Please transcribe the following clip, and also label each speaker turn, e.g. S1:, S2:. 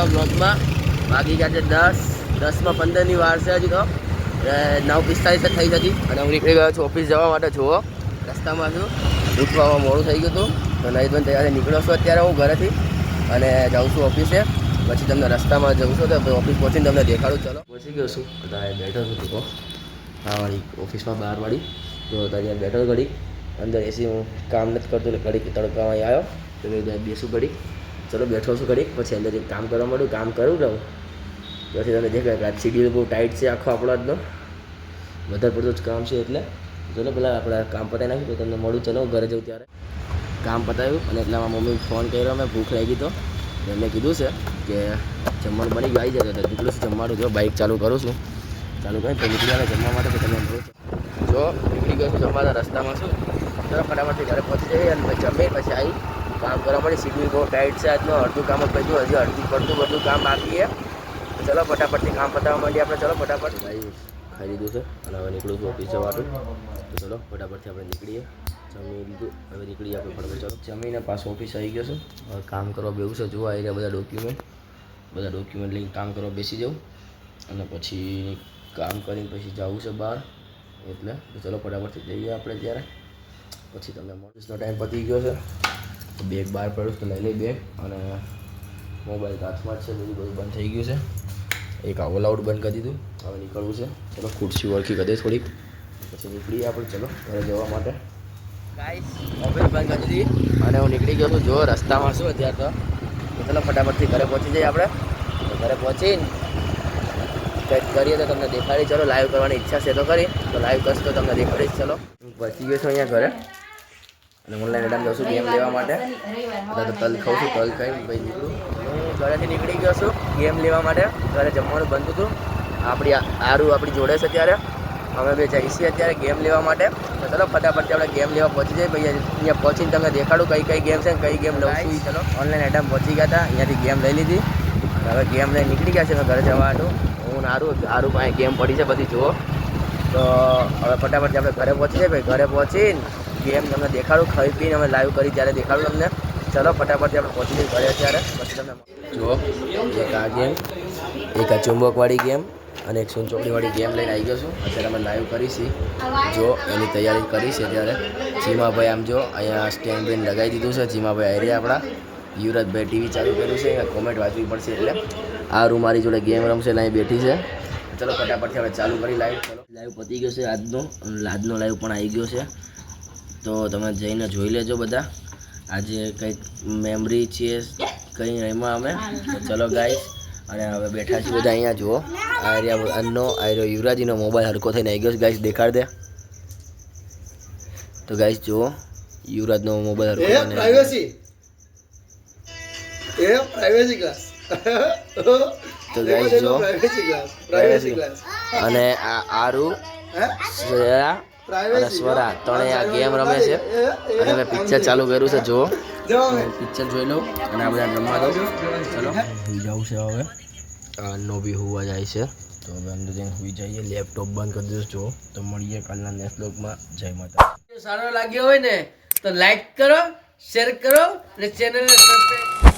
S1: બ્લોગમાં વાગી ગયા છે 10:15ની વાર છે હજી તો 9:45 થઈ જતી અને હું નીકળી ગયો છું ઓફિસ જવા માટે. જુઓ રસ્તામાં છું, ઉઠવામાં મોડું થઈ ગયું હતું તો નહીં બંધ તૈયારી નીકળ્યો છું અત્યારે હું ઘરેથી અને જાઉં છું ઓફિસે. પછી તમને રસ્તામાં જઉં છું તો ઓફિસ પહોંચીને તમને દેખાડું. ચલો પહોંચી ગયો છું, અત્યારે બેઠો છું તું હા વાળી ઓફિસમાં બહારવાળી તો અત્યારે બેઠો ઘડી અંદર એસી હું કામ નથી કરતું એટલે ઘડીક તડકામાં આવ્યો તો મેં બેસું ઘડીક. ચલો બેઠો છું ઘડીક પછી અંદર એક કામ કરવા માંડું, કામ કરું રહું પછી તમને દેખાય કે આ શિડ્યુલ બહુ ટાઈટ છે આખો આપણો આજનો, વધારે પડતું જ કામ છે એટલે ચલો પહેલાં આપણે કામ પતાવી નાખ્યું તો તમને મળું. ચલો ઘરે જવું ત્યારે કામ પતાવ્યું અને એટલામાં મમ્મીને ફોન કર્યો, મેં ભૂખ લાગી તો એમને કીધું છે કે જમવાનું બની ગયું આવી જાય તો નીકળું છું જમવાનું. જો બાઇક ચાલુ કરું છું, ચાલુ કરી તો નીકળી આવે જમવા માટે તો તમને મળું. જો નીકળી ગયો છું જમવાના રસ્તામાં છું, ચલો ફટાફટથી ઘરે પહોંચી જઈએ અને જમી પછી આવી કામ કરવા પડે. શિડ્યુલ બહુ ટાઈટ છે આજનો, અડધું કામ જ કર્યું, હજી અડધું પડતું બધું કામ બાકી છે. ચલો ફટાફટથી કામ પતાવવા માંડીએ આપણે. ચલો ફટાફટ ભાઈ ખાઈ લીધું છે અને હવે નીકળું છું ઓફિસ જવાનું તો ચલો ફટાફટથી આપણે નીકળીએ. જમી લીધું હવે નીકળીએ આપણે ફટાફટ. ચલો જમીને પાછું ઓફિસ આવી ગયો છું, હવે કામ કરવા બેવું છે. જોવા આવી રહ્યા બધા ડોક્યુમેન્ટ લઈને કામ કરવા બેસી જાઉં અને પછી કામ કરીને પછી જવું છે બહાર એટલે ચલો ફટાફટથી જઈએ આપણે. ત્યારે પછી તમને ઓફિસનો ટાઈમ પતી ગયો છે, બેગ બહાર પડ્યું તો લઈ લઈ બેગ અને મોબાઈલ હાથમાં જ છે, બધું બંધ થઈ ગયું છે. એક ઓલ આઉટ બંધ કરી દીધું, હવે નીકળવું છે. ચલો ખુરશી ઓળખી કરી દે થોડીક પછી નીકળીએ આપણે. ચલો ઘરે જવા માટે ગાઈસ ઓફિસ બંધ કરી દીધી અને હું નીકળી ગયો છું. જો રસ્તામાં છું અત્યારે તો ચલો ફટાફટથી ઘરે પહોંચી જઈએ આપણે. ઘરે પહોંચીને કંઈક કરીએ તો તમને દેખાડી. ચલો લાઈવ કરવાની ઈચ્છા છે તો કરી તો લાઈવ કરશું તો તમને દેખાડીશ. ચલો હું પહોંચી ગયો છું અહીંયા ઘરે અને ઓનલાઈન એડામ જાઉં છું ગેમ લેવા માટે. બધા તો તલ ખાઉં છું, તલ ખાઈને પછી નીકળું. હું ઘરેથી નીકળી ગયો છું ગેમ લેવા માટે. ઘરે જમવાનું બંધ હતું, આપણી જોડે છે ત્યારે અમે બે જઈશું અત્યારે ગેમ લેવા માટે. તો ચલો ફટાફટથી આપણે ગેમ લેવા પહોંચી જઈએ. ભાઈ અહીંયા પહોંચીને તમને દેખાડું કઈ ગેમ છે કઈ ગેમ લઉં છું. ચલો ઓનલાઈન એડામ પહોંચી ગયા હતા, અહીંયાથી ગેમ લઈ લીધી. હવે ગેમ લઈને નીકળી ગયા છે મેં ઘરે જવાનું. હું આરું પાસે ગેમ પડી છે બધી જુઓ. તો હવે ફટાફટથી આપણે ઘરે પહોંચી જઈએ. ભાઈ ઘરે પહોંચીને ગેમ તમને દેખાડું, ખાઈ પીને અમે લાઈવ કરી ત્યારે દેખાડું તમને. ચલો ફટાફટથી આપણે પહોંચી જઈએ ઘરે અત્યારે પછી તમને જુઓ. એક આ ગેમ, એક આ ચુંબકવાળી ગેમ અને એક સૂનચોકડીવાળી ગેમ લઈને આવી ગયો છું. અત્યારે અમે લાઈવ કરીશી જો એની તૈયારી કરી છે ત્યારે. જીમાભાઈ આમ જો અહીંયા સ્ટેન્ડ બેન લગાવી દીધું છે. જીમાભાઈ આવી રહ્યા આપણા. યુવરાજભાઈ ટીવી ચાલુ કર્યું છે, કોમેન્ટ વાંચવી પડશે એટલે. આ રૂમ મારી જોડે ગેમ રમશે એટલે અહીં બેઠી છે. ચલો ફટાફટથી હવે ચાલુ કરી લાઈવ. ચલો લાઈવ પતી ગયો છે આજનો લાઈવ પણ આવી ગયો છે તો તમે જઈને જોઈ લેજો બધા. આજે કંઈક મેમરી છે કંઈ એમાં અમે. ચલો ગાઈસ અને હવે બેઠા છીએ બધા અહીંયા જુઓ. આર્યો યુવરાજીનો મોબાઈલ હરકો થઈને આવી ગયો છે ગાઈસ, દેખાડ દે તો ગાઈસ જુઓ યુવરાજનો મોબાઈલ હરકો થઈને પ્રાઇવેસી ક્લાસ તો ગાઈસ જો પ્રાઇવેસી ક્લાસ અને આ આરુ શ્રેયા અને સ્વરા ત્રણે આ ગેમ રમે છે અને મેં પિક્ચર ચાલુ કર્યું છે. જુઓ પિક્ચર જોઈ લઉં અને આ બધા રમવા દઉં. ચલો સુઈ જવું છે હવે. નો બી હોવા જાય છે તો હવે અંદર જઈને સુઈ જઈએ. લેપટોપ બંધ કરી દઈશું. જુઓ તો મળીએ કાલના નેક્સ્ટ બ્લોગમાં. જય માતા. સારો લાગ્યો હોય ને તો લાઈક કરો, શેર કરો અને ચેનલને સબસ્ક્રાઈબ